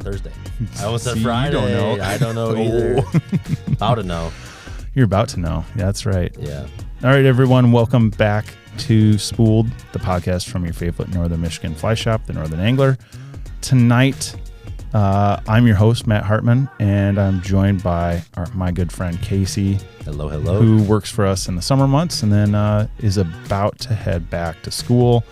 Thursday. I almost said See, Friday. you don't know. I don't know either. About to know. You're about to know. Yeah, that's right. Yeah. All right, everyone. Welcome back to Spooled, the podcast from your favorite Northern Michigan fly shop, the Northern Angler. Tonight, I'm your host, Matt Hartman, and I'm joined by my good friend, Casey. Hello, hello. Who works for us in the summer months and then is about to head back to school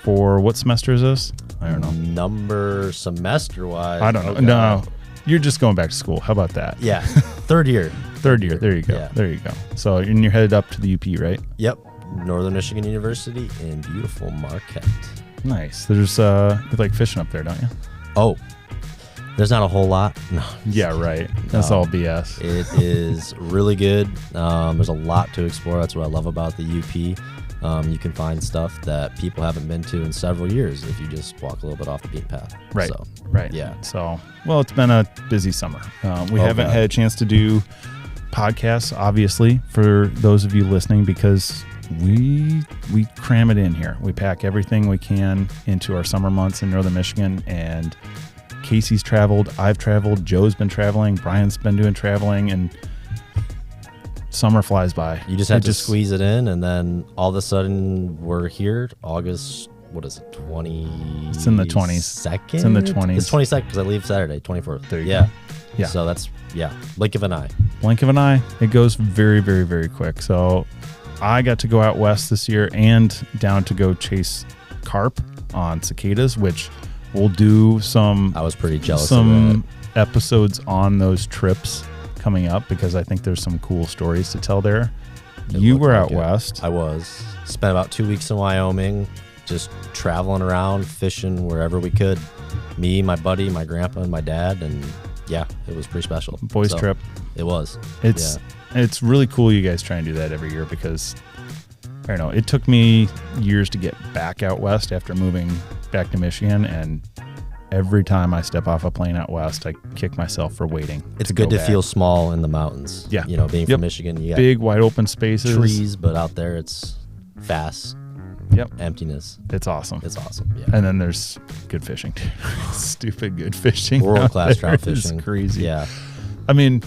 for what semester is this? I don't know. Number semester-wise. I don't know. Okay. No, you're just going back to school. How about that? Yeah. Third year. Third year. There you go. Yeah. There you go. So and you're headed up to the UP, right? Yep. Northern Michigan University in beautiful Marquette. Nice. There's you like fishing up there, don't you? Oh, there's not a whole lot. No. Yeah, right. That's all BS. It is really good. There's a lot to explore. That's what I love about the UP. You can find stuff that people haven't been to in several years if you just walk a little bit off the beaten path. Right. So, right. Yeah. So, well, it's been a busy summer. We haven't had a chance to do podcasts, obviously, for those of you listening, because we cram it in here. We pack everything we can into our summer months in Northern Michigan, and Casey's traveled, I've traveled, Joe's been traveling, Brian's been doing traveling, and summer flies by. You just have to squeeze it in, and then all of a sudden we're here. August, what is it, 20? It's in the 20s. Second? It's in the 20s. It's 22nd because I leave Saturday, 24th. There you go. Yeah. So that's, blink of an eye. Blink of an eye. It goes very, very, very quick. So I got to go out west this year and down to go chase carp on cicadas, which we'll do I was pretty jealous of that. Episodes on those trips coming up because I think there's some cool stories to tell there. You were out west. I was. Spent about 2 weeks in Wyoming, just traveling around, fishing wherever we could. Me, my buddy, my grandpa, and my dad, and yeah, it was pretty special. Boys trip. It was. It's really cool you guys try and do that every year because I don't know, it took me years to get back out west after moving back to Michigan, and every time I step off a plane out west, I kick myself for waiting. It's good to feel small in the mountains. Yeah. You know, being from Michigan, you got big, wide open spaces. Trees, but out there it's vast. Yep. Emptiness. It's awesome. It's awesome. Yeah. And then there's good fishing too. Stupid good fishing. World-class trout fishing. It's crazy. Yeah. I mean,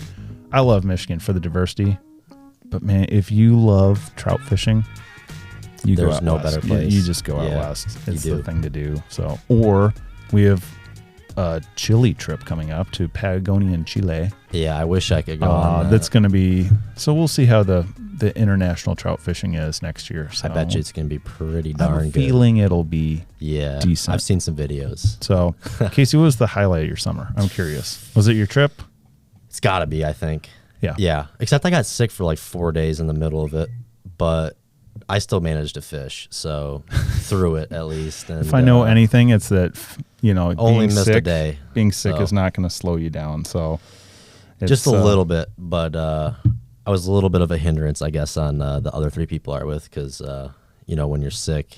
I love Michigan for the diversity, but man, if you love trout fishing, There's go out no west. better place. You just go out west. It's the thing to do. So, or we have a Chile trip coming up to Patagonia in Chile. Yeah, I wish I could go on that. That's going to be, so we'll see how the international trout fishing is next year. So I bet you it's going to be pretty I have darn a good. feeling it'll be decent. I've seen some videos. So, Casey, what was the highlight of your summer? I'm curious. Was it your trip? It's got to be, I think. Yeah. Yeah. Except I got sick for like 4 days in the middle of it, but I still managed to fish. So through it at least. And, if I know anything, it's that, only missed a day. Being sick is not going to slow you down. So just a little bit, but I was a little bit of a hindrance, I guess, on the other three people I are with because, when you're sick,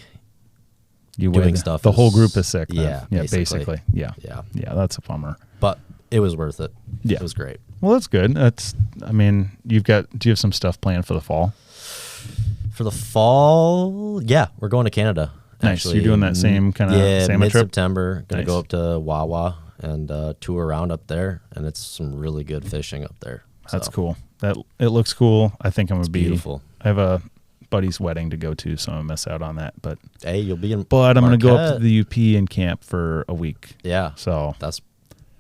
doing stuff. The whole group is sick. Then. Yeah. Basically. Yeah. That's a bummer. But it was worth it. Yeah. It was great. Well, that's good. Do you have some stuff planned for the fall? For the fall, yeah, we're going to Canada. Nice. Actually, you're doing that same kind of salmon trip? Mid-September. Going to go up to Wawa and tour around up there, and it's some really good fishing up there. That's cool. It looks cool. I think I'm going to be beautiful. I have a buddy's wedding to go to, so I'm going to miss out on that. But hey, you'll be in But I'm going to go up Marquette. to the UP and camp for a week. Yeah. So that's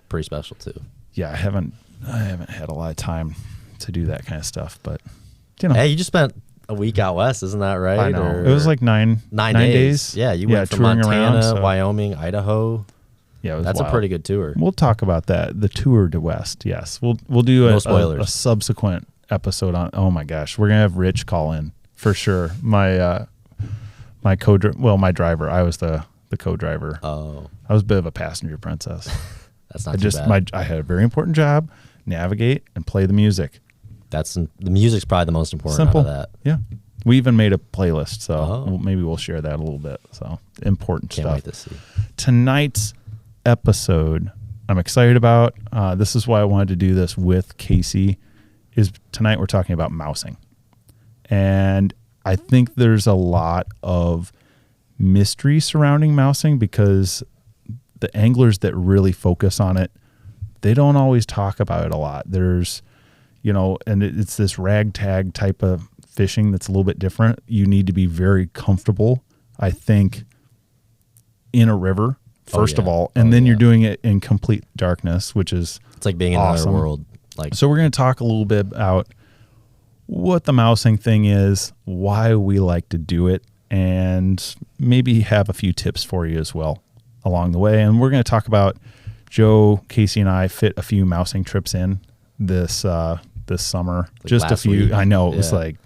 pretty special too. Yeah, I haven't had a lot of time to do that kind of stuff, but Hey, you just spent a week out west, isn't that right? I know. It was like nine days. Yeah, you went from Montana, Wyoming, Idaho. Yeah, it was that's wild. a pretty good tour. We'll talk about that. The tour to west. Yes, we'll do a subsequent episode on. Oh my gosh, we're gonna have Rich call in for sure. My driver. I was the co-driver. Oh, I was a bit of a passenger princess. That's not too bad. I had a very important job: navigate and play the music. The music's probably the most important Simple. out of that. Yeah. We even made a playlist, so maybe we'll share that a little bit. So important stuff. Can't wait to see. Tonight's episode I'm excited about. This is why I wanted to do this with Casey. Is tonight we're talking about mousing. And I think there's a lot of mystery surrounding mousing because the anglers that really focus on it, they don't always talk about it a lot. There's, and it's this ragtag type of fishing that's a little bit different. You need to be very comfortable, I think, in a river, first of all, and then you're doing it in complete darkness, which is it's like being awesome. in another world. So we're going to talk a little bit about what the mousing thing is, why we like to do it, and maybe have a few tips for you as well along the way. And we're going to talk about Joe, Casey, and I fit a few mousing trips in this summer. Like just a few. Week. I know it was like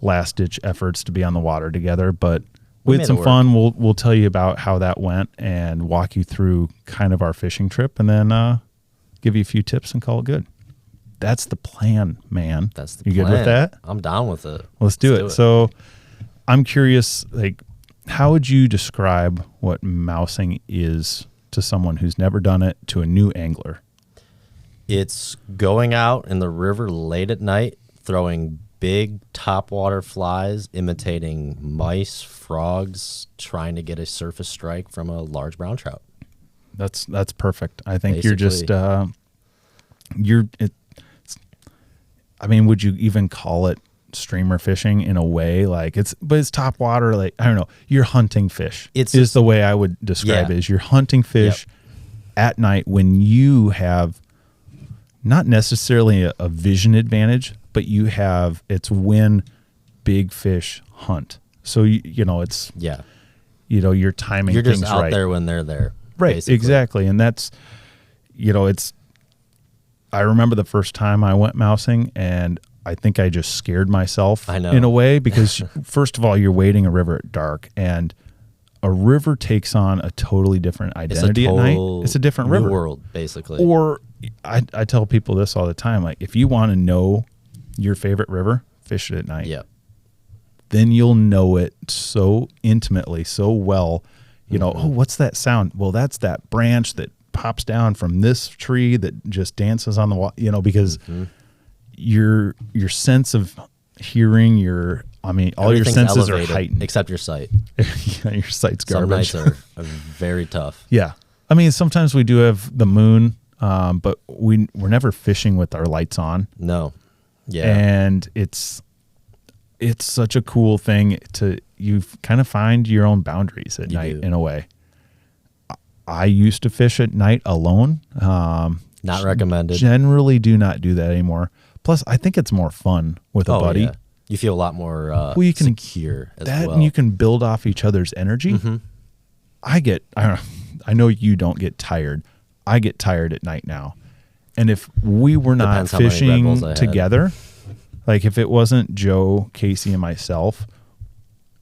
last ditch efforts to be on the water together, but we had some fun. We'll tell you about how that went and walk you through kind of our fishing trip, and then give you a few tips and call it good. That's the plan, man. That's the plan. You good with that? I'm down with it. Let's do it. So I'm curious, like, how would you describe what mousing is to someone who's never done it, to a new angler? It's going out in the river late at night, throwing big topwater flies, imitating mice, frogs, trying to get a surface strike from a large brown trout. That's perfect. I think basically, you're just I mean, would you even call it streamer fishing in a way? Like but it's top water. Like, I don't know. You're hunting fish. Is the way I would describe it. Is you're hunting fish at night when you have not necessarily a vision advantage, but you have it's when big fish hunt. So it's you're timing. You're just things out right. there when they're there. Right. Basically. Exactly. And that's it's. I remember the first time I went mousing, and I think I just scared myself in a way, because first of all, you're wading a river at dark, and a river takes on a totally different identity at night. It's a different river world, basically. Or I tell people this all the time, like, if you want to know your favorite river, fish it at night. Yeah. Then you'll know it so intimately, so well. Oh, what's that sound? Well, that's that branch that pops down from this tree that just dances on the wall, because your sense of hearing, all your senses are heightened. Except your sight. Your sight's garbage. Some nights are very tough. Yeah. I mean, sometimes we do have the moon, but we're never fishing with our lights on. No. Yeah. And it's such a cool thing you kind of find your own boundaries at night in a way. I used to fish at night alone. Not recommended. Generally do not do that anymore. Plus, I think it's more fun with a buddy. Yeah. You feel a lot more secure as well. And you can build off each other's energy. Mm-hmm. I know you don't get tired. I get tired at night now. And if we were not fishing together, like if it wasn't Joe, Casey, and myself,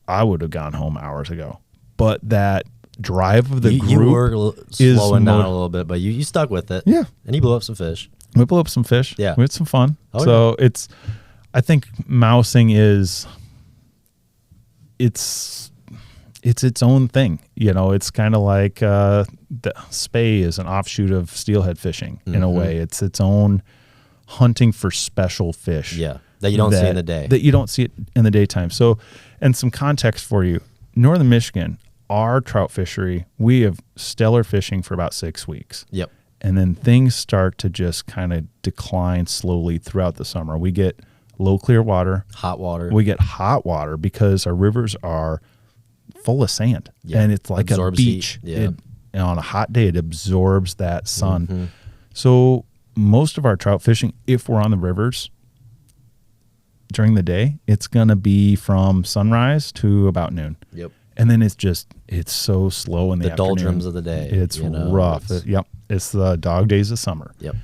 I would have gone home hours ago. But that drive of the group you were slowing down a little bit, but you stuck with it. Yeah. And you blew up some fish. We blew up some fish. Yeah. We had some fun. I think mousing is it's its own thing. It's kind of like the spay is an offshoot of steelhead fishing in a way. It's its own hunting for special fish. Yeah. That you don't see in the day. That you don't see it in the daytime. So, and some context for you, Northern Michigan, our trout fishery, we have stellar fishing for about 6 weeks. Yep. And then things start to just kind of decline slowly throughout the summer. We get low clear water. Hot water. We get hot water because our rivers are full of sand. Yeah. And it's like a beach. Yeah. And on a hot day, it absorbs that sun. Mm-hmm. So most of our trout fishing, if we're on the rivers during the day, it's going to be from sunrise to about noon. Yep. And then it's so slow in the afternoon. Doldrums of the day. It's rough. It's the dog days of summer. Yep.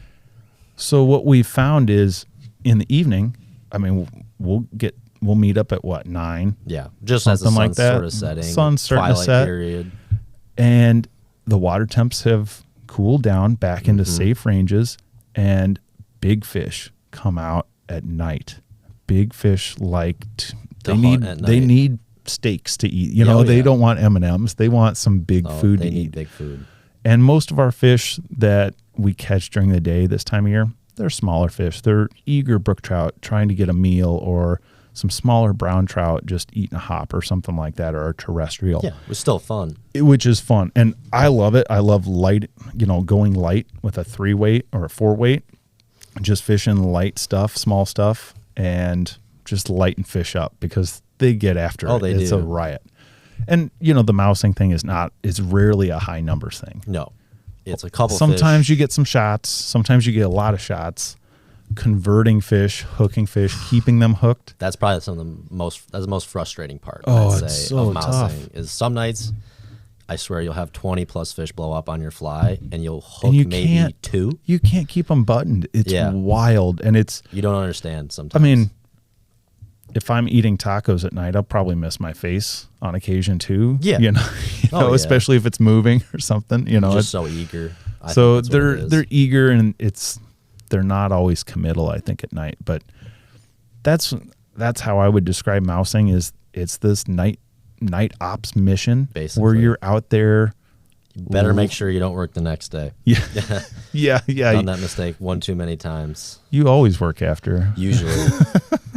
So what we found is in the evening, I mean, we'll meet up at 9? Yeah. Just as the sun's like that. Sort of setting. Sun's starting to set. Period. And the water temps have cooled down back into safe ranges, and big fish come out at night. Big fish they need steaks to eat. They don't want M&Ms. They want some big food to eat. They need big food. And most of our fish that we catch during the day this time of year, they're smaller fish. They're eager brook trout trying to get a meal, or some smaller brown trout just eating a hop or something like that, or a terrestrial. Yeah, it was still fun. Which is fun. And I love it. I love light, going light with a 3-weight or a 4-weight, just fishing light stuff, small stuff, and just lighten fish up because they get after it. It's a riot. And, the mousing thing is rarely a high numbers thing. No, it's a couple Sometimes fish. you get some shots. Sometimes you get a lot of shots. Converting fish, hooking fish, keeping them hooked. That's probably the most frustrating part. Oh, I'd it's say, so of mousing tough. is some nights, I swear you'll have 20 plus fish blow up on your fly, and you'll hook And you maybe 2. You can't keep them buttoned. It's wild, and You don't understand sometimes. I mean, if I'm eating tacos at night, I'll probably miss my face on occasion too. Yeah. Especially if it's moving or something. Just it's so eager. So they're eager, and they're not always committal, I think, at night. But that's how I would describe mousing. It's this night ops mission, basically, where you're out there. You better make sure you don't work the next day. Yeah. yeah. Done that mistake one too many times. You always work after. Usually.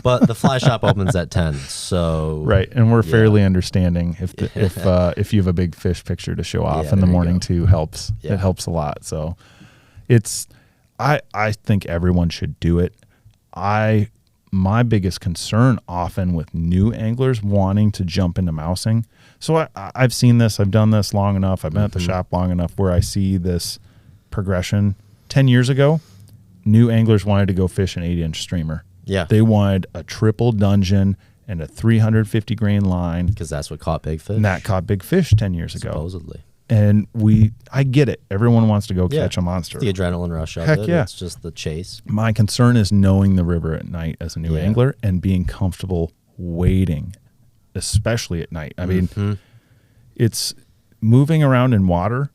But the fly shop opens at 10, so right, and we're fairly understanding if you have a big fish picture to show off in the morning too helps. Yeah. It helps a lot. So I think everyone should do it. My biggest concern often with new anglers wanting to jump into mousing. So I've seen this. I've done this long enough. I've been at the shop long enough where I see this progression. 10 years ago, new anglers wanted to go fish an 8-inch streamer. Yeah. They wanted a triple dungeon and a 350 grain line. Because that's what caught big fish. And that caught big fish 10 years ago. Supposedly. And I get it. Everyone wants to go catch a monster. The adrenaline rush of Heck it. Yeah. It's just the chase. My concern is knowing the river at night as a new angler and being comfortable waiting, especially at night. I mean, it's moving around in water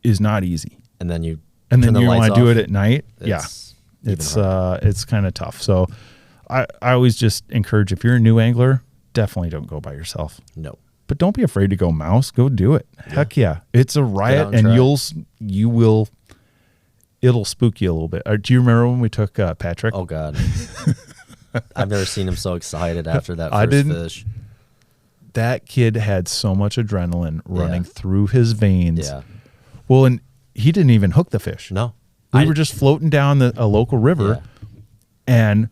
is not easy. And then you want to do it at night. It's kind of tough. So I always just encourage, if you're a new angler, definitely don't go by yourself. No. But don't be afraid to go mouse. Go do it. Yeah. Heck yeah. It's a riot, and it'll spook you a little bit. Do you remember when we took Patrick? Oh, God. I've never seen him so excited after that first fish. That kid had so much adrenaline running through his veins. Yeah. Well, and he didn't even hook the fish. No. We were just floating down a local river, and,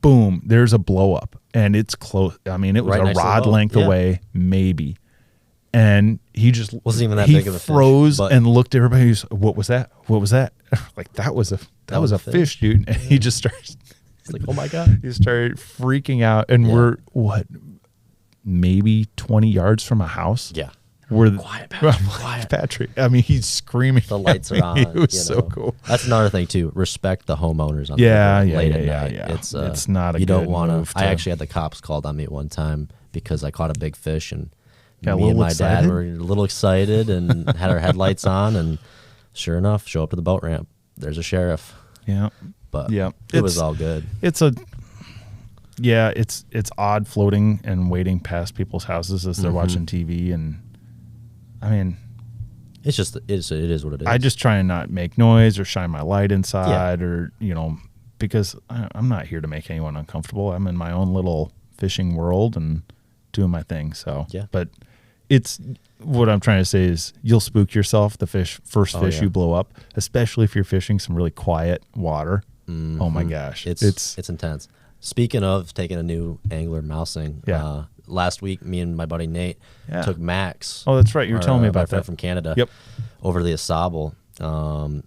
boom, there's a blow up. And it's close. I mean, it was a rod length away, maybe. And he just wasn't even that big of a fish. He froze and looked at everybody. He was, what was that? What was that? Like, that was a fish, dude. And he just started. He's like, oh my God. He started freaking out. And we're maybe 20 yards from a house. Yeah. Quiet, Patrick. Quiet, Patrick. I mean, he's screaming. The lights are on. It was so cool. That's another thing too. Respect the homeowners on late at night. Yeah. It's not a you good don't want move to. I actually had the cops called on me at one time because I caught a big fish, and me and my dad were a little excited and had our headlights on, and sure enough, show up to the boat ramp. There's a sheriff. Yeah. But it was all good. It's odd floating and waiting past people's houses as they're watching TV, and I mean, it is what it is. I just try and not make noise or shine my light inside or, because I'm not here to make anyone uncomfortable. I'm in my own little fishing world and doing my thing. So, but it's what I'm trying to say is you'll spook yourself the fish you blow up, especially if you're fishing some really quiet water. Oh my gosh. It's intense. Speaking of taking a new angler mousing, last week, me and my buddy Nate took Max. Oh, that's right. You were telling me about that. From Canada. Yep. Over the Asable. And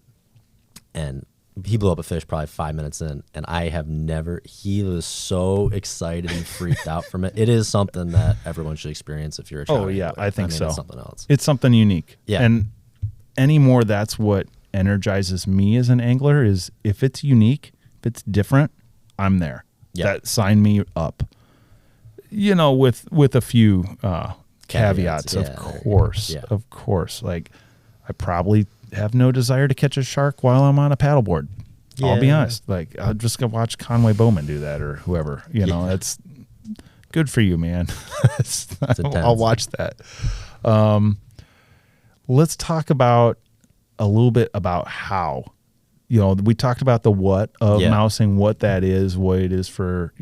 he blew up a fish probably 5 minutes in. And he was so excited and freaked out from it. It is something that everyone should experience if you're a trout angler. I think so. It's something else. It's something unique. Yeah. And anymore, that's what energizes me as an angler is if it's unique, if it's different, I'm there. That sign me up. With a few caveats, of course. Yeah. Of course. Like, I probably have no desire to catch a shark while I'm on a paddleboard. Yeah. I'll be honest. Like, I'll just go watch Conway Bowman do that or whoever. It's good for you, man. I'll watch that. Let's talk about a little bit about how. We talked about the what of mousing, what that is, what it is for,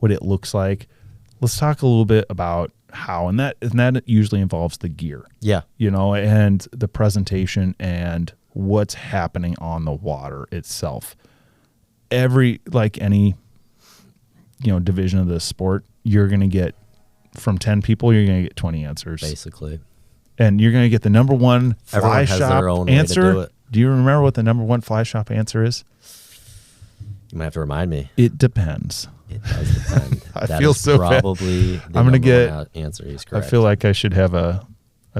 what it looks like. Let's talk a little bit about how, and that usually involves the gear. Yeah. And the presentation and what's happening on the water itself. Like any, division of this sport, you're going to get from 10 people, you're going to get 20 answers. Basically. And you're going to get the number one fly shop answer. Do you remember what the number one fly shop answer is? You might have to remind me. It depends. It does depend. I feel so probably bad. I'm going to get answer. He's correct. I feel like I should have a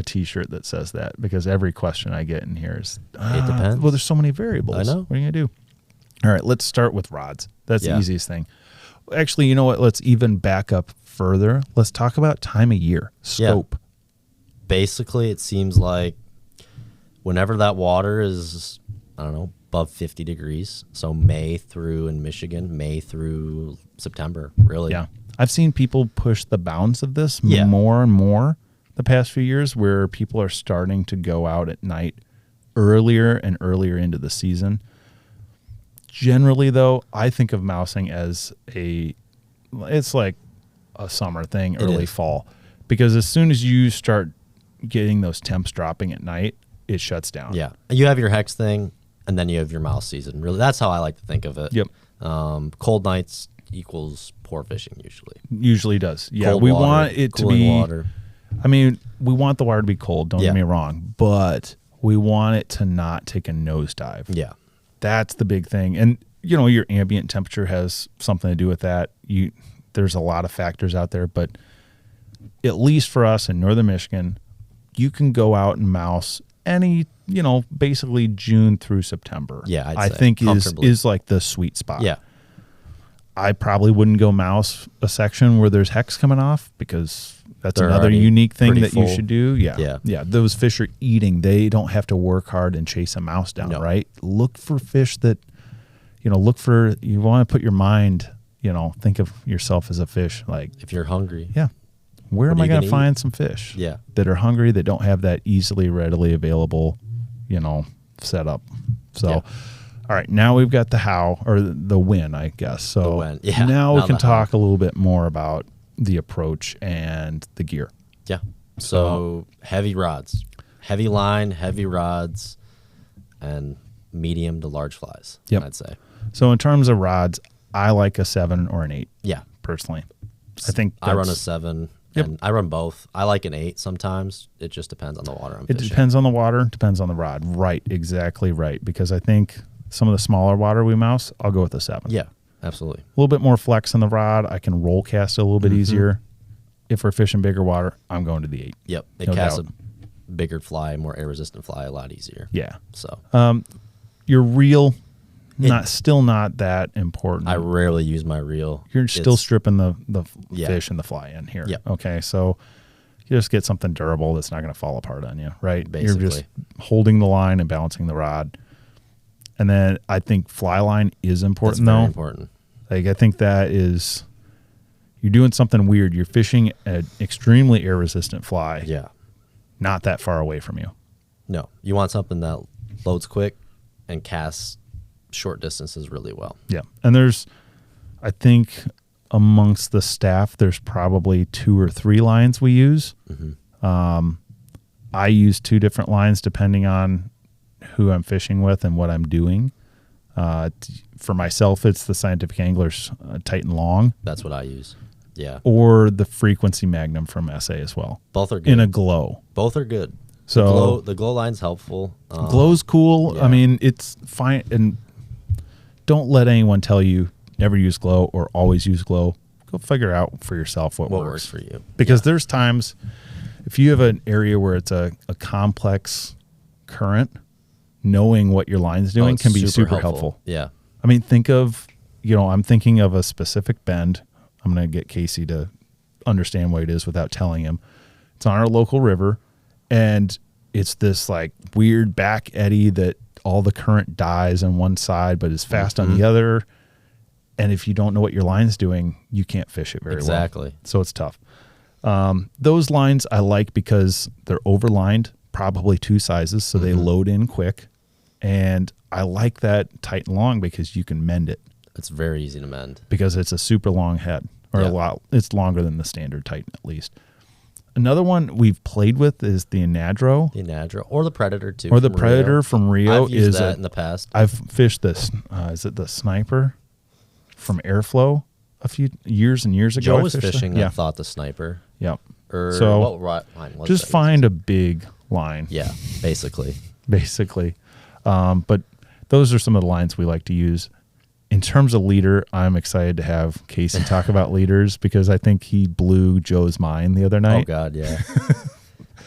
T-shirt that says that, because every question I get in here is it depends. Well, there's so many variables. I know. What are you going to do? All right, let's start with rods. That's the easiest thing. Actually, you know what? Let's even back up further. Let's talk about time of year, scope. Yeah. Basically, it seems like whenever that water is, above 50 degrees, so May through September, really. Yeah. I've seen people push the bounds of this more and more the past few years, where people are starting to go out at night earlier and earlier into the season. Generally, though, I think of mousing as it's like a summer thing, early fall, because as soon as you start getting those temps dropping at night, it shuts down. Yeah. You have your hex thing, and then you have your mouse season. Really, that's how I like to think of it. Yep. Cold nights equals poor fishing usually. Usually does. Yeah. Cold we water, want it to be water. I mean, we want the water to be cold, don't get me wrong, but we want it to not take a nosedive. Yeah. That's the big thing. And, your ambient temperature has something to do with that. There's a lot of factors out there, but at least for us in northern Michigan, you can go out and mouse any, basically June through September. Yeah, I think is like the sweet spot. Yeah. I probably wouldn't go mouse a section where there's hex coming off, because that's They're another unique thing that you full. should do. Yeah. Those fish are eating. They don't have to work hard and chase a mouse down, right? Look for fish that, you want to put your mind, think of yourself as a fish. Like, if you're hungry. Yeah. Where am I going to find some fish that are hungry, that don't have that easily, readily available, setup? So, all right, now we've got the how, or the when, I guess. So the when. Yeah, now we can talk a little bit more about the approach and the gear. Yeah. So heavy rods, heavy line, heavy rods, and medium to large flies, I'd say. So in terms of rods, I like a 7 or an 8. Yeah. Personally. I think I run a 7. And I run both. I like an 8 sometimes. It just depends on the water I'm fishing. It depends on the water, depends on the rod. Right, exactly right. Because I think some of the smaller water we mouse, I'll go with a 7. Yeah, absolutely. A little bit more flex in the rod. I can roll cast it a little bit easier. If we're fishing bigger water, I'm going to the 8. Yep. It casts a bigger fly, more air-resistant fly a lot easier. Yeah. So your reel, still not that important. I rarely use my reel. You're still stripping the fish and the fly in here. Yep. Okay, so you just get something durable that's not going to fall apart on you, right? Basically. You're just holding the line and balancing the rod. And then I think fly line is important, That's very important. Like, I think that is, you're doing something weird. You're fishing an extremely air-resistant fly. Yeah. Not that far away from you. No. You want something that loads quick and casts short distances really well. Yeah. And I think amongst the staff, there's probably 2 or 3 lines we use. I use 2 different lines depending on who I'm fishing with and what I'm doing. For myself, it's the Scientific Angler's Titan Long. That's what I use. Yeah. Or the Frequency Magnum from SA as well. Both are good. In a glow. Both are good. So the glow line's helpful. Glow's cool. Yeah. I mean, it's fine. And don't let anyone tell you never use glow or always use glow. Go figure out for yourself what works for you. Because there's times, if you have an area where it's a complex current, knowing what your line's doing can be super helpful. Yeah. I mean, think of, I'm thinking of a specific bend. I'm going to get Casey to understand what it is without telling him. It's on our local river, and it's this like weird back eddy that all the current dies on one side but is fast on the other. And if you don't know what your line's doing, you can't fish it very well. Exactly. So it's tough. Those lines I like because they're overlined, probably 2 sizes, so they load in quick. And I like that Titan Long because you can mend it. It's very easy to mend. Because it's a super long head, or a lot. It's longer than the standard Titan at least. Another one we've played with is the Anadro. The Anadro or the Predator too. Or the Predator from Rio. I've used that in the past. I've fished this. Is it the Sniper from Airflow a few years and years ago? Joe was fishing. I thought the Sniper. Yep. So what line was just find a big line. Yeah, basically. But those are some of the lines we like to use. In terms of leader, I'm excited to have Casey talk about leaders because I think he blew Joe's mind the other night. Oh, God, yeah.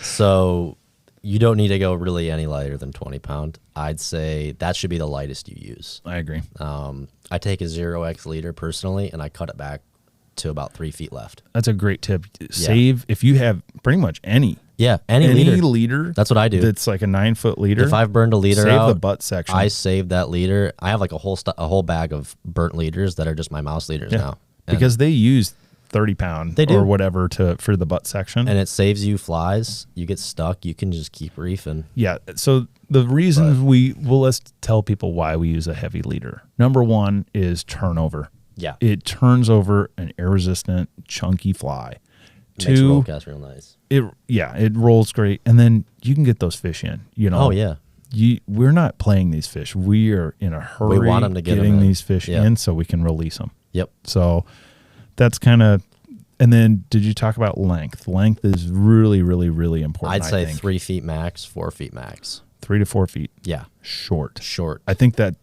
So you don't need to go really any lighter than 20 pound. I'd say that should be the lightest you use. I agree. I take a 0x leader personally, and I cut it back to about 3 feet left. That's a great tip. Save if you have pretty much any. Yeah, any leader. That's what I do. That's like a 9-foot leader. If I've burned a leader out, save the butt section. I save that leader. I have like a whole bag of burnt leaders that are just my mouse leaders now. Because they use 30 pound or whatever for the butt section. And it saves you flies. You get stuck, you can just keep reefing. Yeah. So the reason let's tell people why we use a heavy leader. Number one is turnover. Yeah. It turns over an air resistant, chunky fly. Makes roll cast real nice. It rolls great. And then you can get those fish in, you know. Oh, yeah. We're not playing these fish. We are in a hurry. We want them to get getting these fish in so we can release them. Yep. So that's kind of, and then did you talk about length? Length is really, really, really important. I'd say 3 feet max, 4 feet max. 3 to 4 feet. Yeah. Short. I think that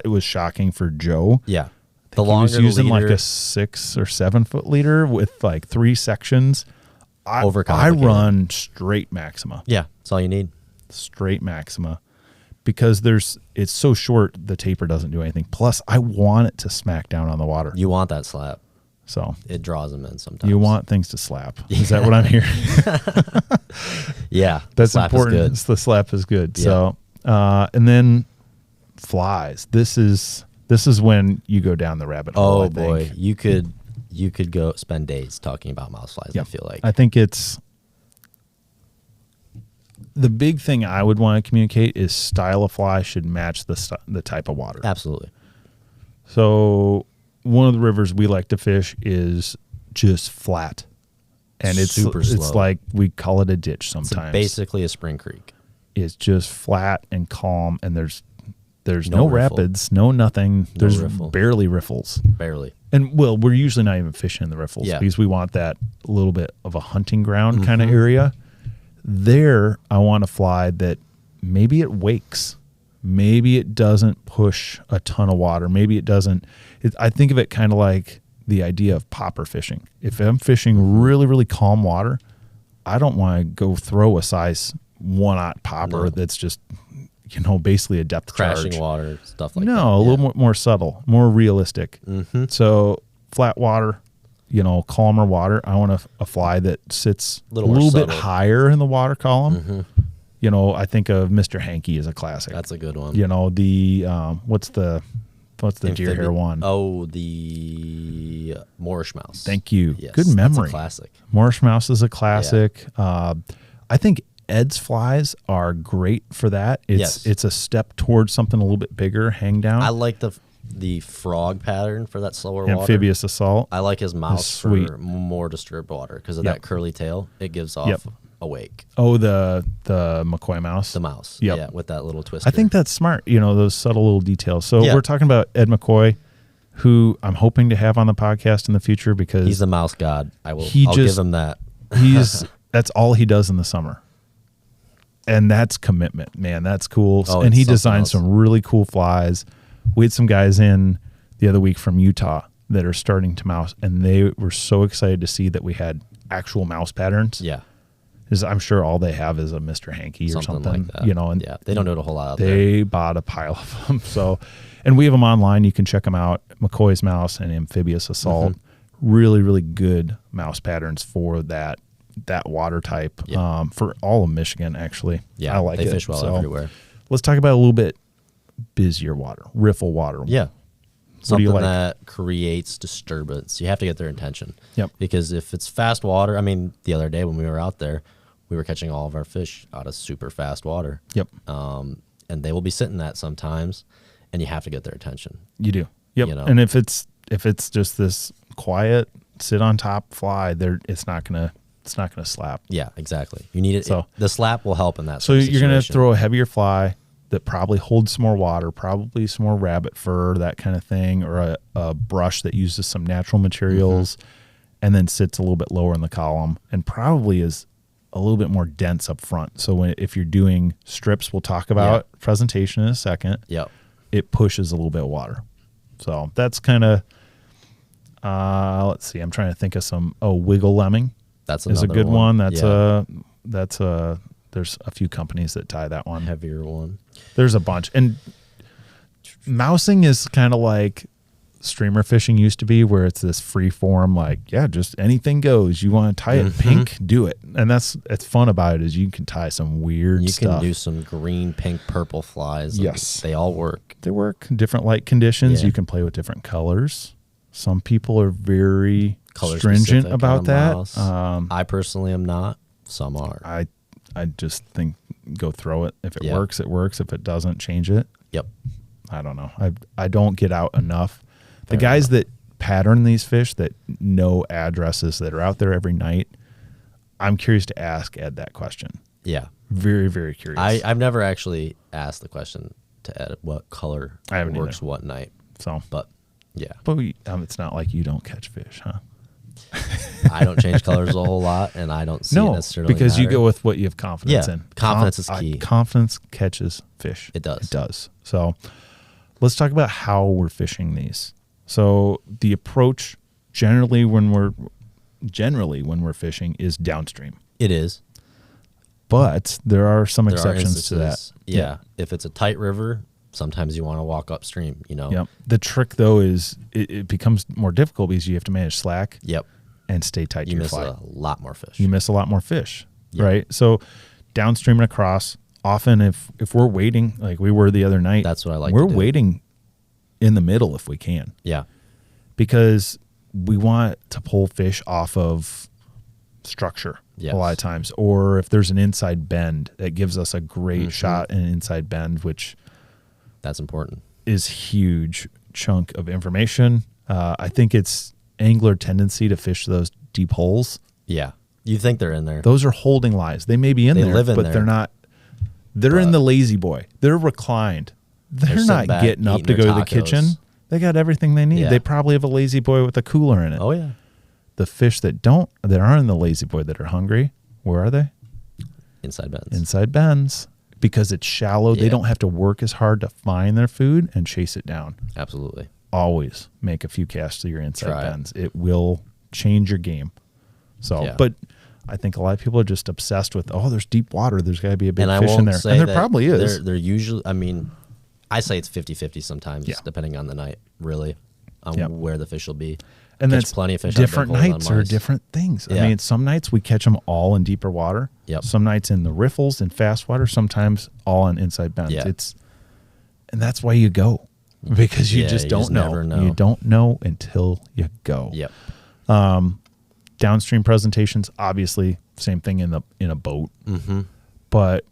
was shocking for Joe. Yeah. The longer he was using like a 6 or 7 foot leader with like 3 sections. I run straight Maxima. Yeah, that's all you need. Straight Maxima, because it's so short the taper doesn't do anything. Plus, I want it to smack down on the water. You want that slap. So it draws them in sometimes. You want things to slap. Is that what I'm hearing? Yeah, that's important. The slap is good. Yeah. So, and then flies. This is when you go down the rabbit hole. Oh boy, you could go spend days talking about mouse flies. I feel like I think it's the big thing I would want to communicate is style of fly should match the type of water. Absolutely. So one of the rivers we like to fish is just flat, and it's super slow. It's like we call it a ditch sometimes. It's basically a spring creek. It's just flat and calm, and there's no rapids, no nothing. There's barely riffles. Barely. And we're usually not even fishing in the riffles because we want that little bit of a hunting ground kind of area. There, I want a fly that maybe it wakes. Maybe it doesn't push a ton of water. Maybe it doesn't. I think of it kind of like the idea of popper fishing. If I'm fishing really, really calm water, I don't want to go throw a size 1/0 popper that's just, basically a depth crashing charge. Water, stuff like that. No, a little more subtle, more realistic. So flat water, calmer water. I want a fly that sits a little bit higher in the water column. I think of Mr. Hanky as a classic. That's a good one. The what's the deer hair one? Oh, the Moorish mouse. Thank you. Yes, good memory. That's a classic. Moorish mouse is a classic. Yeah. I think Ed's flies are great for that. It's a step towards something a little bit bigger, hang down. I like the frog pattern for that slower water. Amphibious assault. I like his mouse for more disturbed water because of that curly tail. It gives off a wake. Oh, the McCoy mouse. The mouse. Yep. Yeah, with that little twister. I think that's smart. Those subtle little details. So we're talking about Ed McCoy, who I'm hoping to have on the podcast in the future because he's the mouse god. I'll give him that. That's all he does in the summer. And that's commitment, man. That's cool. Oh, and he designed some really cool flies. We had some guys in the other week from Utah that are starting to mouse, and they were so excited to see that we had actual mouse patterns. Yeah. Because I'm sure all they have is a Mr. Hanky or something like that. And they don't do it a whole lot out there. They bought a pile of them. So, and we have them online. You can check them out. McCoy's Mouse and Amphibious Assault. Really, really good mouse patterns for that water type. For all of Michigan, actually. Yeah, I like it. They fish well everywhere. Let's talk about a little bit busier water, riffle water. Yeah. Something that creates disturbance. You have to get their attention. Yep. Because if it's fast water, the other day when we were out there, we were catching all of our fish out of super fast water. Yep. And they will be sitting that sometimes, and you have to get their attention. You do. Yep. And if it's just this quiet, sit on top fly, it's not gonna slap. Yeah, exactly. You need it. So the slap will help in that. So you're gonna throw a heavier fly that probably holds some more water, probably some more rabbit fur, that kind of thing, or a brush that uses some natural materials, and then sits a little bit lower in the column, and probably is a little bit more dense up front. So if you're doing strips, we'll talk about presentation in a second. Yep. It pushes a little bit of water. So that's kind of, let's see, I'm trying to think of some, Wiggle Lemming. That's a good one. There's a few companies that tie that one. Heavier one. There's a bunch. And mousing is kind of like streamer fishing used to be, where it's this free form, like, just anything goes. You want to tie it pink, do it. And that's fun about it, is you can tie some weird stuff. You can do some green, pink, purple flies. Yes. They all work. They work in different light conditions. You can play with different colors. Some people are very stringent about that. I personally am not. Some are. I just think go throw it. If it works, it works. If it doesn't, change it. Yep. I don't know. I don't get out enough. The guys that pattern these fish, that know addresses, that are out there every night, I'm curious to ask Ed that question. Yeah. Very, very curious. I've never actually asked the question to Ed what color works what night. So, but yeah. But it's not like you don't catch fish, huh? I don't change colors a whole lot, and I don't see it necessarily because matter. you go with what you have confidence in. Confidence is key. Confidence catches fish. It does. It does. So let's talk about how we're fishing these. So the approach generally when we're fishing is downstream. It is. But there are some exceptions to that. Yeah. If it's a tight river, sometimes you want to walk upstream, Yep. The trick, though, is it becomes more difficult because you have to manage slack. Yep. And stay tight to your fly. You miss a lot more fish. Yep. Right? So downstream and across, often if we're waiting, like we were the other night. That's what I like to do. We're waiting in the middle if we can. Yeah. Because we want to pull fish off of structure a lot of times. Or if there's an inside bend, that gives us a great shot in an inside bend, which... That's important. Is huge chunk of information. I think it's angler tendency to fish those deep holes. Yeah. You think they're in there. Those are holding lies. They may be in there, but they're not. They're in the lazy boy. They're reclined. They're not getting up to go to the kitchen. They got everything they need. Yeah. They probably have a lazy boy with a cooler in it. Oh, yeah. The fish that aren't in the lazy boy, that are hungry, where are they? Inside bends. Inside bends. Because it's shallow, they don't have to work as hard to find their food and chase it down. Absolutely. Always make a few casts to your inside bends. It will change your game. So, but I think a lot of people are just obsessed with, there's deep water. There's got to be a big fish in there. And there probably is. They're usually, I say it's 50-50 sometimes, depending on the night, really, on where the fish will be. And that's plenty of fish. Different nights are different things. Yeah. I mean, some nights we catch them all in deeper water. Yep. Some nights in the riffles and fast water. Sometimes all in inside bends. Yeah. And that's why you go, because you just don't know. Never know. You don't know until you go. Yep. Downstream presentations, obviously, same thing in a boat. Mm-hmm. But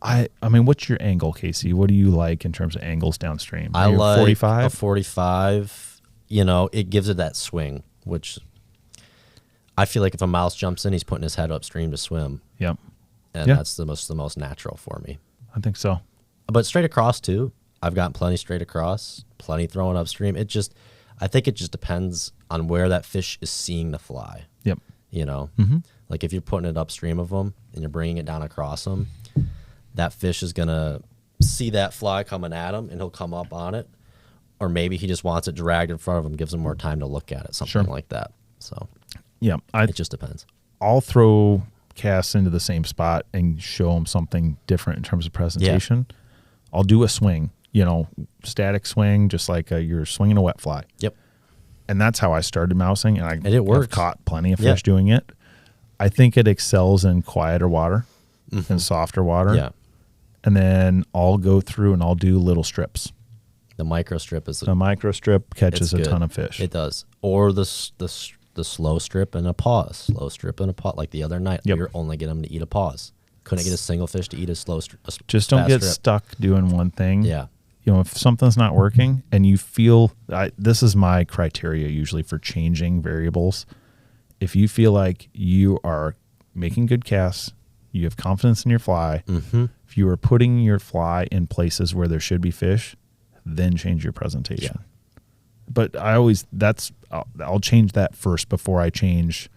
I mean, what's your angle, Casey? What do you like in terms of angles downstream? I like 45? A 45. It gives it that swing, which I feel like if a mouse jumps in, he's putting his head upstream to swim. Yep. And that's the most natural for me. I think so. But straight across too. I've gotten plenty straight across, plenty throwing upstream. I think it just depends on where that fish is seeing the fly. Yep. Like if you're putting it upstream of them and you're bringing it down across them, that fish is going to see that fly coming at him and he'll come up on it. Or maybe he just wants it dragged in front of him, gives him more time to look at it, something like that. So, it just depends. I'll throw casts into the same spot and show them something different in terms of presentation. Yeah. I'll do a swing, static swing, just like you're swinging a wet fly. Yep. And that's how I started mousing, and it works. I've caught plenty of fish doing it. I think it excels in quieter water and softer water. Yeah. And then I'll go through and I'll do little strips. The micro strip is a micro strip catches a ton of fish. It does. Or the slow strip and a pause. Slow strip and a pause. Like the other night, we were only getting them to eat a pause. Couldn't get a single fish to eat a slow strip. Just don't get stuck doing one thing. Yeah. if something's not working and you feel, this is my criteria usually for changing variables. If you feel like you are making good casts, you have confidence in your fly, if you are putting your fly in places where there should be fish, then change your presentation. Yeah. But I'll change that first before I change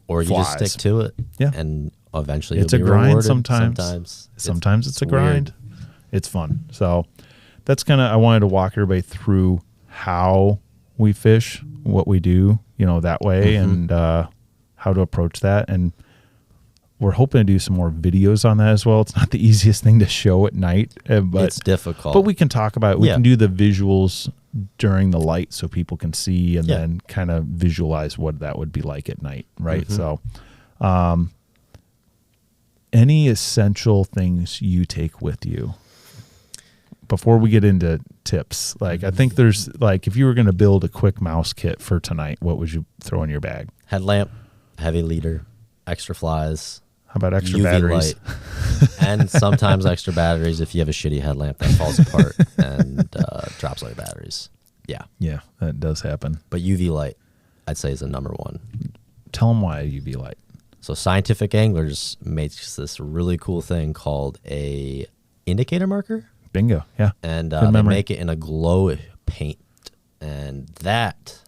or you flies. Just stick to it. Yeah. And eventually it's you'll a be grind rewarded. Sometimes it's a grind. It's fun. So that's I wanted to walk everybody through how we fish, what we do, that way, and how to approach that. And we're hoping to do some more videos on that as well. It's not the easiest thing to show at night, but it's difficult. But we can talk about it. We can do the visuals during the light so people can see and then kind of visualize what that would be like at night, right? So any essential things you take with you before we get into tips? Like, I think there's, like, if you were going to build a quick mouse kit for tonight, what would you throw in your bag? Headlamp, heavy leader, extra flies. How about extra UV batteries? Light, and sometimes extra batteries if you have a shitty headlamp that falls apart and drops all your batteries. Yeah. Yeah, that does happen. But UV light, I'd say, is the number one. Tell them why UV light. So Scientific Anglers makes this really cool thing called a indicator marker. Bingo, yeah. And they make it in a glow paint, and that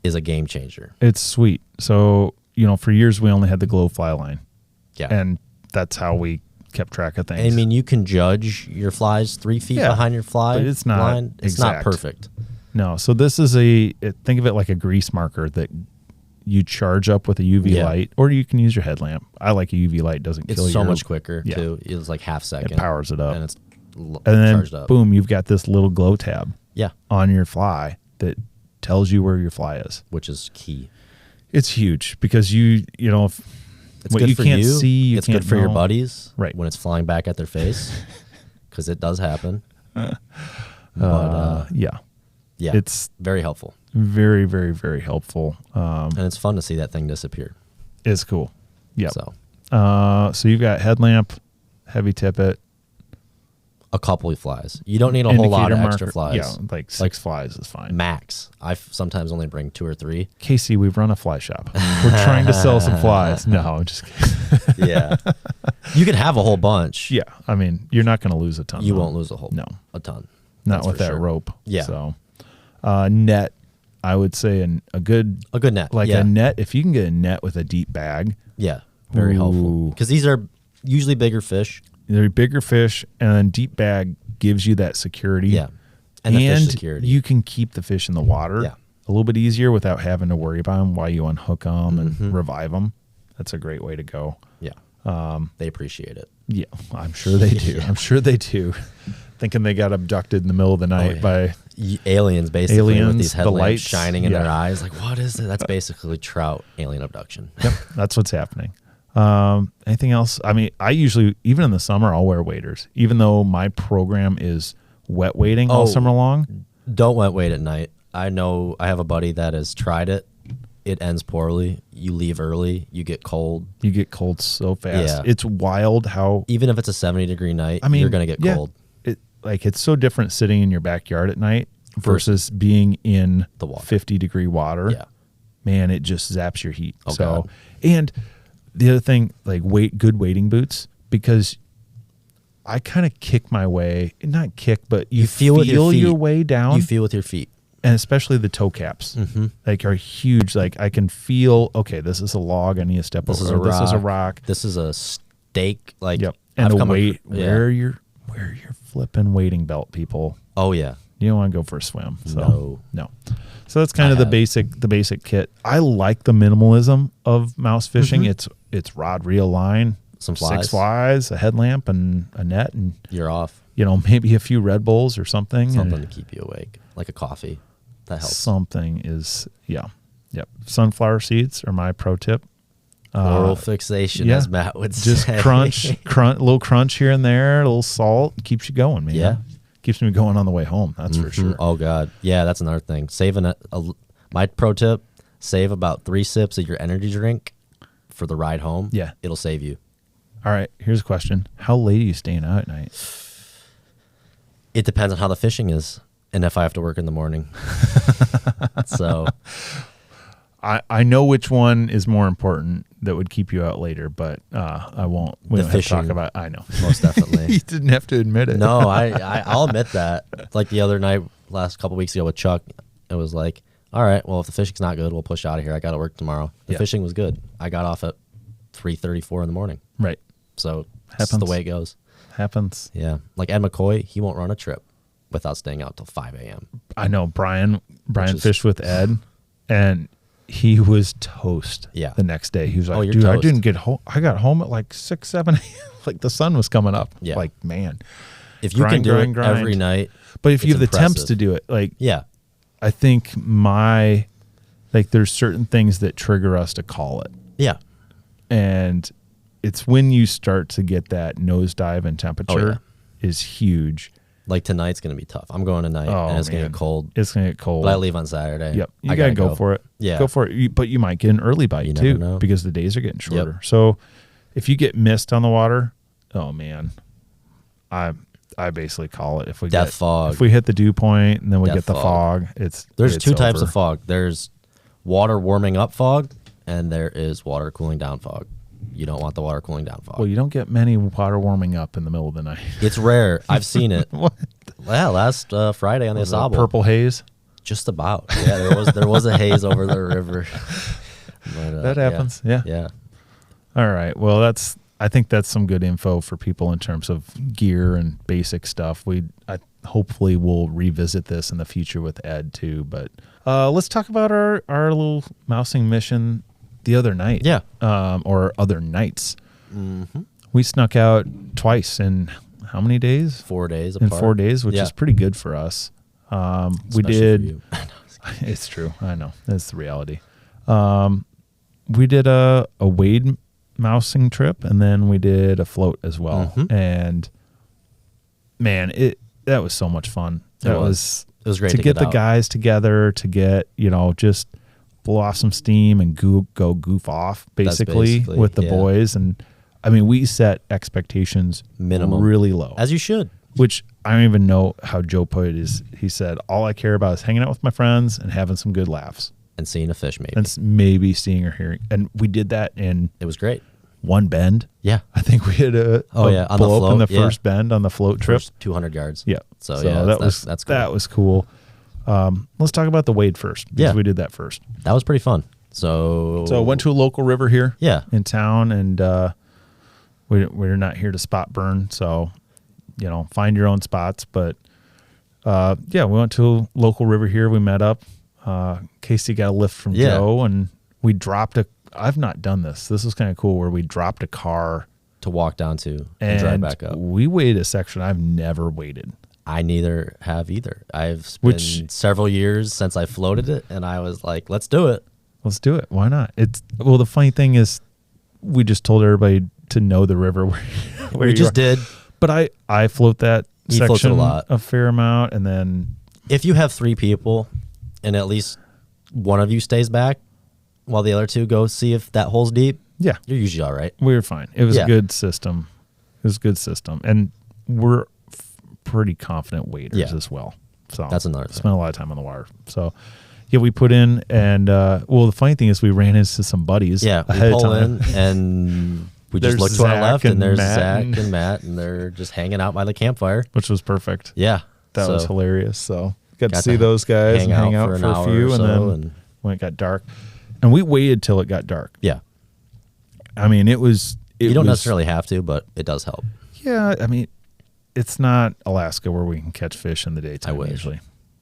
is a game changer. It's sweet. So, for years we only had the glow fly line. Yeah. And that's how we kept track of things. I mean, you can judge your flies 3 feet behind your fly but it's not line. It's not perfect. No. So this is think of it like a grease marker that you charge up with a UV light, or you can use your headlamp. I like a UV light. Doesn't kill you. It's so much quicker, too. It's like half second. It powers it up. And it's charged up. Boom, you've got this little glow tab on your fly that tells you where your fly is. Which is key. It's huge because if it's what good you for can't you. see, It's good for your buddies when it's flying back at their face, because it does happen. But it's very helpful. Very, very, very helpful. And it's fun to see that thing disappear. It's cool. Yeah. So you've got headlamp, heavy tippet, a couple of flies. You don't need a whole lot of extra flies. Yeah, like 6 flies is fine. Max. I sometimes only bring 2 or 3. Casey, we've run a fly shop. We're trying to sell some flies. No, I'm just kidding. Yeah. You can have a whole bunch. Yeah. I mean, you're not going to lose a ton. You won't lose a ton. Not with that rope. Yeah. So, net, I would say a good net. Like a net, if you can get a net with a deep bag. Yeah. Very helpful. Because these are usually bigger fish. They're bigger fish, and then deep bag gives you that security. Yeah. And the fish security. You can keep the fish in the water a little bit easier without having to worry about them while you unhook them and revive them. That's a great way to go. Yeah. They appreciate it. Yeah, I'm sure they do. I'm sure they do. Thinking they got abducted in the middle of the night by aliens, basically, with these headlamps lights, shining in their eyes. Like, what is it? That's basically trout alien abduction. Yep, that's what's happening. Anything else? I mean, I usually, even in the summer, I'll wear waders, even though my program is wet wading all summer long. Don't wet wade at night. I know I have a buddy that has tried it. It ends poorly. You leave early. You get cold. You get cold so fast. Yeah. It's wild how... Even if it's a 70-degree night, you're going to get cold. It's so different sitting in your backyard at night versus being in the water. 50-degree water. Yeah. Man, it just zaps your heat. Oh, God. And the other thing, like good wading boots, because I kind of kick my way, not kick, but you feel with your feet. Your way down. You feel with your feet. And especially the toe caps, like are huge. Like I can feel, okay, this is a log. I need to step over. This is a rock. This is a stake. Like, and the weight, wear your flipping wading belt, people. Oh yeah. You don't want to go for a swim. So, no. So that's kind of the basic kit. I like the minimalism of mouse fishing. It's rod, reel, line, some flies. 6 flies, a headlamp, and a net, and you're off. Maybe a few Red Bulls or something. Something to keep you awake, like a coffee. That helps. Something is, yep. Sunflower seeds are my pro tip. Oral fixation, as Matt would say. Just crunch, little crunch here and there, a little salt, keeps you going, man. Yeah. Keeps me going on the way home, that's for sure. Oh, God. Yeah, that's another thing. My pro tip, save about 3 sips of your energy drink for the ride home. Yeah. It'll save you. All right, here's a question. How late are you staying out at night? It depends on how the fishing is and if I have to work in the morning. So I know which one is more important that would keep you out later, but I won't. We don't have to talk about it. I know. Most definitely. You didn't have to admit it. No, I'll admit that. Like the other night, last couple weeks ago with Chuck, it was like, all right, well, if the fishing's not good, we'll push out of here. I got to work tomorrow. The fishing was good. I got off at 3:34 in the morning. Right. So that's the way it goes. Happens. Yeah. Like Ed McCoy, he won't run a trip without staying out till 5 a.m. I know. Brian fished with Ed, and he was toast. Yeah. The next day, he was like, "Oh, you're dude, toast." I didn't get home. I got home at like 6, 7 a.m. Like the sun was coming up. Yeah. Like, man. If you can do it every night, but if you have the temps impressive. to do it, like, yeah, I think there's certain things that trigger us to call it. yeah, And it's when you start to get that nosedive in temperature is huge. like tonight's gonna be tough. I'm going tonight, and it's gonna get cold. It's gonna get cold. But I leave on Saturday. Yep, you gotta go for it. Yeah, go for it. But you might get an early bite You too, never know. because the days are getting shorter. Yep. So if you get mist on the water, oh man, I basically call it. If we Death fog. if we hit the dew point and then we Death get the fog. fog, There's it's two types over. of fog. There's water warming up fog, and there is water cooling down fog. You don't want the water cooling down fog. Well, you don't get many water warming up in the middle of the night. It's rare. I've seen it. What? Yeah, last Friday on the Was it Asabo. purple haze? Just about. Yeah, there was a haze over the river. But, That happens. Yeah. Yeah. All right. Well, I think that's some good info for people in terms of gear and basic stuff. Hopefully we'll revisit this in the future with Ed too. But let's talk about our little mousing mission the other night. Yeah. Or other nights. Mm-hmm. We snuck out twice in how many days? 4 days In apart. 4 days, which Yeah. is pretty good for us. We Especially for did. you. It's true. I know. That's the reality. We did a wade mousing trip, and then we did a float as well. Mhm. And man, that was so much fun. It was great to get the out. guys together, to get, just blow off some steam and go goof off basically with the boys. And I mean, we set expectations Minimum. really low, As you should. which I don't even know how Joe put it. He said, all I care about is hanging out with my friends and having some good laughs. And seeing a fish, maybe. And maybe seeing or hearing. And we did that in It was great. one bend. Yeah. I think we had a On the blow up in the float, yeah. first bend on the float trip. First 200 yards. Yeah. So yeah, that's cool. that was cool. Let's talk about the wade first, because Yeah. we did that first. That was pretty fun. So So I went to a local river here Yeah. in town, and we're not here to spot burn. So, find your own spots. But we went to a local river here. We met up. Casey got a lift from Yeah. Joe, and we dropped I've not done this. This was kind of cool, where we dropped a car to walk down to and drive back up. we waded a section I've never waded. I neither have either. I've been several years since I floated it, and I was like, let's do it. Let's do it. Why not? The funny thing is, we just told everybody to know the river where We just did. But I float that He floats it section a lot. a fair amount, and then If you have 3 people and at least one of you stays back while the other 2 go see if that hole's deep, yeah, you're usually all right. we were fine. It was Yeah. a good system. It was a good system, and we're pretty confident waders Yeah. as well. So That's another thing. Spent a lot of time on the water. So yeah, we put in, and the funny thing is, we ran into some buddies. Yeah, we ahead of pull time. in and we There's just look to our Zach left, and and there's Matt Zach and- and Matt, and they're just hanging out by the campfire. which was perfect. Yeah, That was so hilarious. So got to got see to those guys hang and hang out out for for an a hour few, or and so, then and- when it got dark, and we waited till it got dark. Yeah, I mean, it was. you don't was- necessarily have to, but it does help. Yeah, I mean, it's not Alaska where we can catch fish in the daytime. I wish. Usually,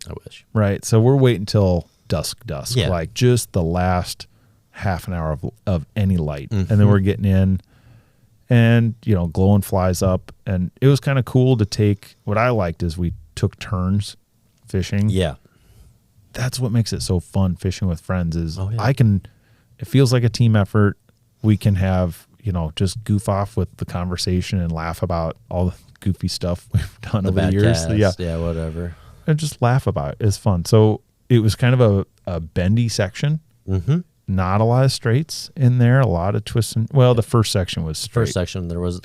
I wish. right? So we're waiting till dusk, Yeah. like just the last half an hour of any light, and then Mhm. we're getting in, and glowing flies up, and it was kind of cool to take. What I liked is we took turns fishing. Yeah, That's what makes it so fun fishing with friends. Is Oh, yeah. it feels like a team effort. We can have just goof off with the conversation and laugh about all the goofy stuff we've done the over the bad years. cast, yeah, whatever. And just laugh about it. It's fun. So it was kind of a bendy section. Mm-hmm. Not a lot of straights in there. A lot of twists. The first section was straight. First section, there was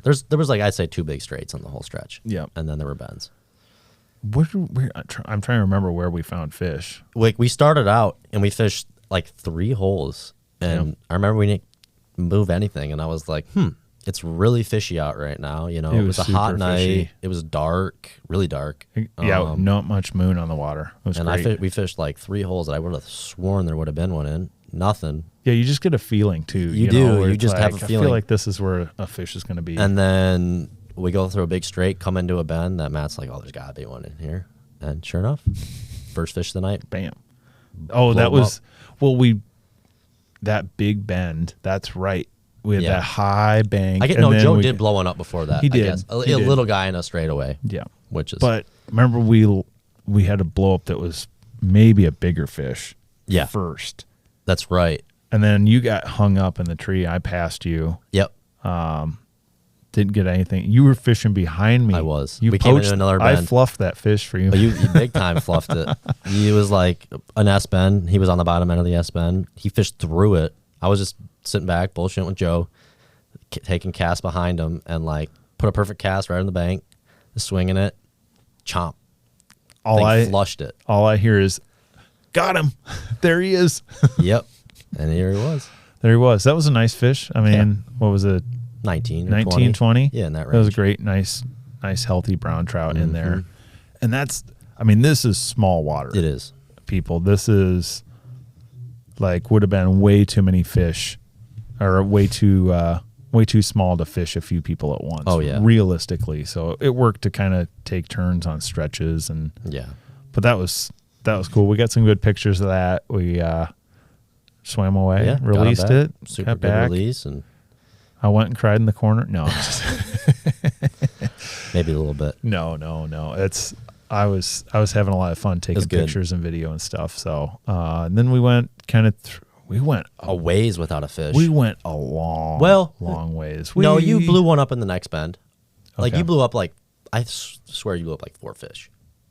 like I'd say 2 big straights on the whole stretch. Yeah. And then there were bends. I'm trying to remember where we found fish. Like we started out and we fished like 3 holes, and I remember we didn't move anything, and I was like, it's really fishy out right now. You know, it was a hot night. Fishy. It was dark, really dark. Yeah, not much moon on the water. It was great. We fished like 3 holes that I would have sworn there would have been one in. Nothing. Yeah, you just get a feeling too. You do. You just have a feeling. I feel like this is where a fish is going to be. And then we go through a big straight, come into a bend that Matt's like, oh, there's got to be one in here. And sure enough, first fish of the night. Bam. Oh, that was, that big bend. That's right. We had that high bank. Joe did blow one up before that. He did. I guess. A little guy in a straightaway. Yeah. But remember, we had a blow up that was maybe a bigger fish. Yeah. First. That's right. And then you got hung up in the tree. I passed you. Yep. Didn't get anything. You were fishing behind me. I was. We came into another bend. I fluffed that fish for you. Oh, you big time fluffed it. He was like an S bend. He was on the bottom end of the S bend. He fished through it. I was just sitting back, bullshitting with Joe, taking casts behind him, and like put a perfect cast right on the bank, swinging it, chomp. Flushed it. All I hear is, got him. There he is. Yep. And here he was. There he was. That was a nice fish. I mean, what was it? 19, 20? Yeah, in that range. That was a great, nice, healthy brown trout in there. And this is small water. It is. People, this is like would have been way too many fish, or way too small to fish a few people at once. Oh yeah. Realistically. So it worked to kind of take turns on stretches and but that was cool. We got some good pictures of that. We swam away, released it, super got good back. release, and I went and cried in the corner. No, maybe a little bit. No. I was having a lot of fun taking pictures and video and stuff. So and then we went we went a ways without a fish. We went a long ways. You blew one up in the next bend. Like you blew up I swear you blew up like 4 fish.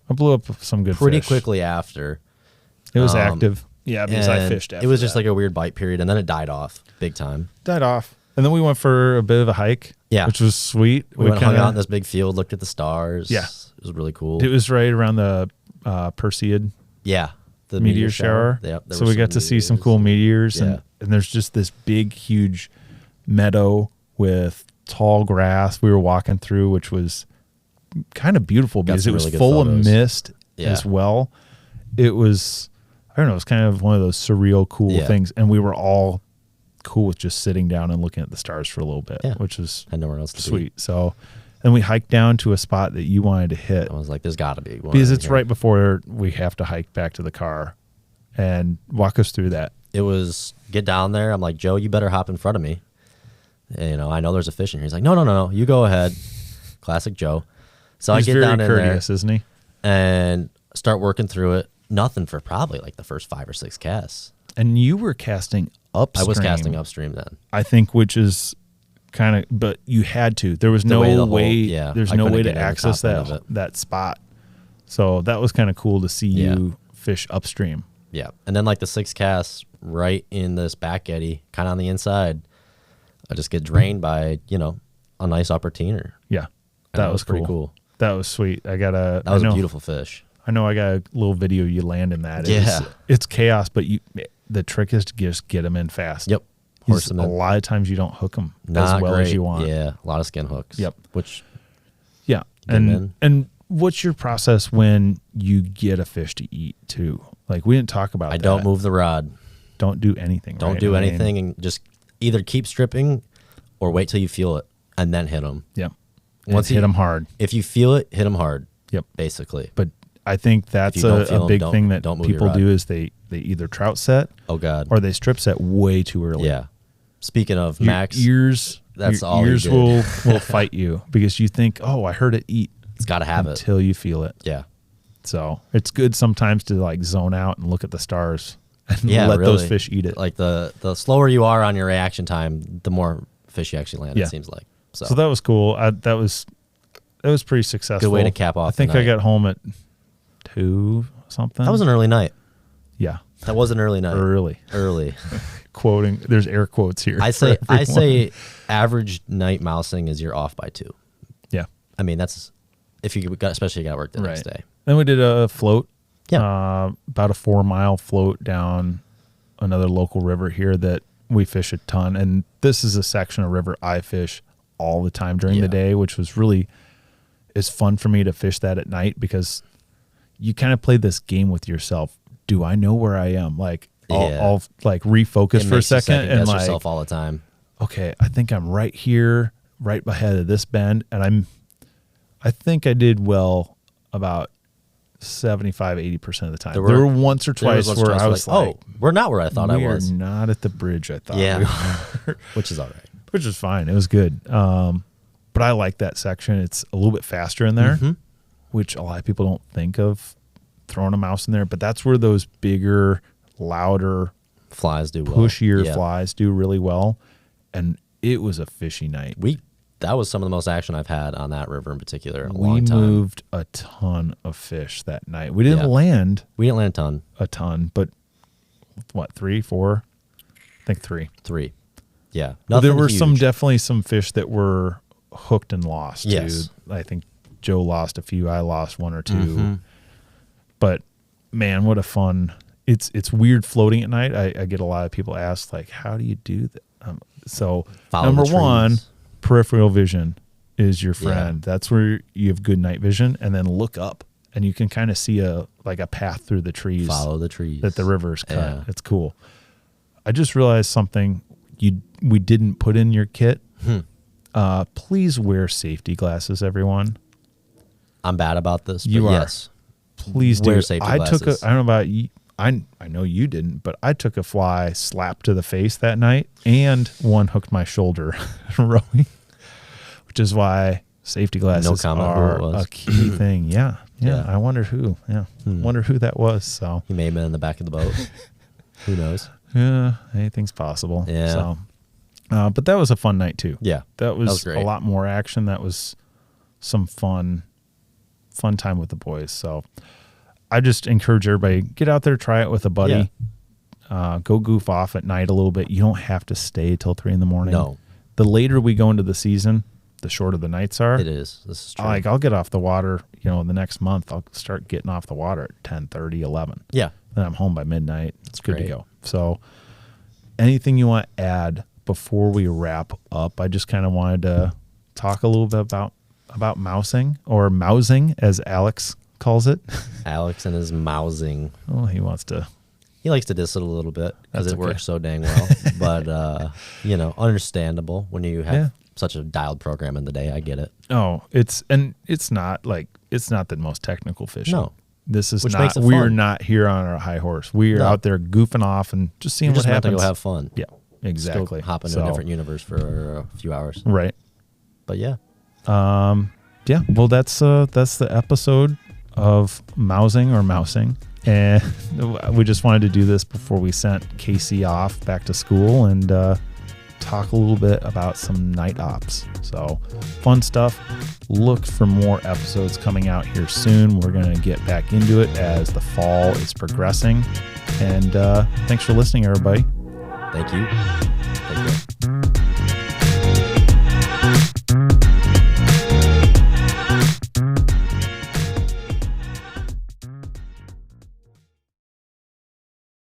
I blew up some good pretty fish. quickly after. It was active. Yeah, because I fished after it was just like a weird bite period, and then it died off big time. And then we went for a bit of a hike, which was sweet. We went hung out in this big field, looked at the stars. Yeah. It was really cool. It was right around the Perseid. Yeah. The meteor shower. Yep, so we got to see some cool meteors. And there's just this big, huge meadow with tall grass we were walking through, which was kind of beautiful because it was really full of mist as well. It was, I don't know, it was kind of one of those surreal, cool things. And we were all cool with just sitting down and looking at the stars for a little bit, which was had nowhere else to sweet. So then we hiked down to a spot that you wanted to hit. I was like, there's got to be one. Because it's right before we have to hike back to the car. And walk us through that. It was get down there. I'm like, Joe, you better hop in front of me. And, I know there's a fish in here. He's like, no, you go ahead. Classic Joe. So I get down in there. He's very courteous, isn't he? And start working through it. Nothing for probably like the first 5 or 6 casts. And you were casting upstream. I was casting upstream then. I think, which is kind of, but you had to. There was no way. There's no way to access that spot. So that was kind of cool to see you fish upstream. Yeah. And then like the 6 casts right in this back eddy, kind of on the inside, I just get drained by, a nice upper teener. Yeah. That was pretty cool. That was sweet. That was a beautiful fish. I know I got a little video you land in that. Yeah. It's chaos, but the trick is to just get them in fast. Yep. Horse them in. A lot of times you don't hook them as well as you want. Yeah. A lot of skin hooks. Yep. Yeah. And what's your process when you get a fish to eat too? Like we didn't talk about that. I don't move the rod. Don't do anything. Don't do anything, and just either keep stripping or wait till you feel it and then hit them. Yep. Once hit them hard. If you feel it, hit them hard. Yep. Basically. But I think that's a big thing that people do is they either trout set. Oh God. Or they strip set way too early. Yeah. Speaking of Max, ears. That's all. Ears will fight you because you think, oh, I heard it eat. It's got to have it until you feel it. Yeah. So it's good sometimes to like zone out and look at the stars and let those fish eat it. Like the slower you are on your reaction time, the more fish you actually land. It seems like. So that was cool. That was pretty successful. Good way to cap off. I think I got home at 2 something. That was an early night. Yeah, that was an early night. Early. Quoting. There's air quotes here. I say average night mousing is you're off by 2. Yeah. I mean it's if you got, especially you got work the next day. Then we did a float. Yeah. About a 4-mile float down another local river here that we fish a ton. And this is a section of river I fish all the time during the day, which was really, it's fun for me to fish that at night because you kind of play this game with yourself. Do I know where I am? Like, I'll like refocus for a second and like yourself all the time. Okay, I think I'm right here, right ahead of this bend, and I think I did well about 75-80% of the time. There were once or twice where I was like, oh, we're not where I thought I was. We're not at the bridge I thought we were. Which is all right. Which is fine. It was good. But I like that section. It's a little bit faster in there, which a lot of people don't think of throwing a mouse in there. But that's where those bigger, louder, flies do pushier flies do really well. And it was a fishy night. That was some of the most action I've had on that river in particular in a long time. We moved a ton of fish that night. We didn't land. We didn't land a ton, but what, 3, 4? I think 3. 3. Yeah. Well, there were definitely some fish that were hooked and lost. Yes. Too. I think Joe lost a few. I lost 1 or 2. But man, what a fun! It's weird floating at night. I get a lot of people ask like, how do you do that? So number one, peripheral vision is your friend. Yeah. That's where you have good night vision, and then look up and you can kind of see a path through the trees. Follow the trees that the river's cut. Yeah. It's cool. I just realized something we didn't put in your kit. Please wear safety glasses, everyone. I'm bad about this, but yes. Please wear do. Safety glasses. I don't know about you. I know you didn't, but I took a fly slap to the face that night, and one hooked my shoulder rowing, which is why safety glasses are a key thing. Yeah. I wonder who. Yeah, wonder who that was. So he may have been in the back of the boat. Who knows? Yeah, anything's possible. Yeah. So, but that was a fun night too. Yeah, that was great. A lot more action. That was some fun time with the boys. So I just encourage everybody, get out there, try it with a buddy. Yeah. Go goof off at night a little bit. You don't have to stay till 3 a.m. No. The later we go into the season, the shorter the nights are. It is. This is true. Like, I'll get off the water, the next month. I'll start getting off the water at 10:30, 11. Yeah. Then I'm home by midnight. It's good to go. So anything you want to add before we wrap up? I just kind of wanted to talk a little bit about mousing, or mousing as Alex calls it. Alex and his mousing. Oh, he likes to diss it a little bit because it works so dang well. But understandable when you have such a dialed program in the day. I get it. Oh, it's not the most technical fishing. No. This is not. We're not here on our high horse. We are out there goofing off and just seeing what happens. To go have fun. Yeah, exactly. Still hop into a different universe for a few hours. Right. But yeah. Yeah. Well, that's the episode of mousing or mousing, and we just wanted to do this before we sent Casey off back to school and talk a little bit about some night ops. So fun stuff. Look for more episodes coming out here soon. We're going to get back into it as the fall is progressing. And thanks for listening, everybody. Thank you.